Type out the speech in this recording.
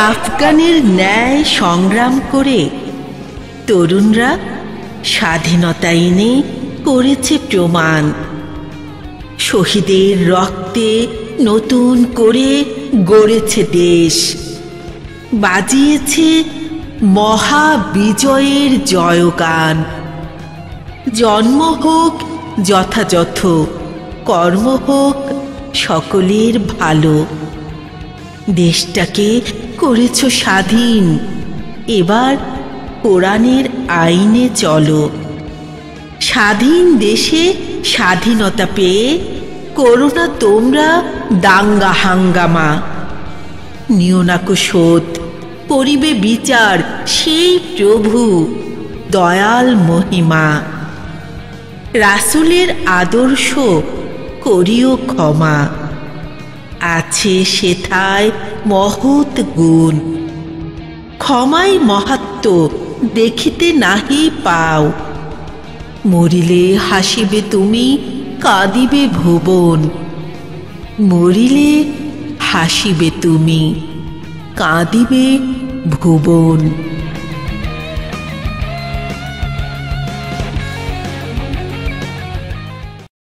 আফগানের ন্যায় সংগ্রাম করে তরুণরা স্বাধীনতা এনে করেছে প্রমাণ। শহীদের রক্তে নতুন করে গড়েছে দেশ, বাজিয়েছে মহাবিজয়ের জয়গান। জন্ম হোক যথাযথ, কর্ম হোক সকলের ভালো। দেশটাকে করেছ স্বাধীন, এবার কোরআনের আইনে চলো। স্বাধীন দেশে স্বাধীনতা পেয়ে করো না তোমরা দাঙ্গা হাঙ্গামা। নিও না কো শোধ, করিবে বিচার সেই প্রভু দয়াল মহিমা। রাসূলের আদর্শ করিও ক্ষমা, আছে সেথায় মহৎ গুণ। ক্ষমাই মাহাত্ম্য দেখিতে নাহি পাও, মরিলে হাসিবে তুমি কাঁদিবে ভুবন। মরিলে হাসিবে তুমি কাঁদিবে ভুবন।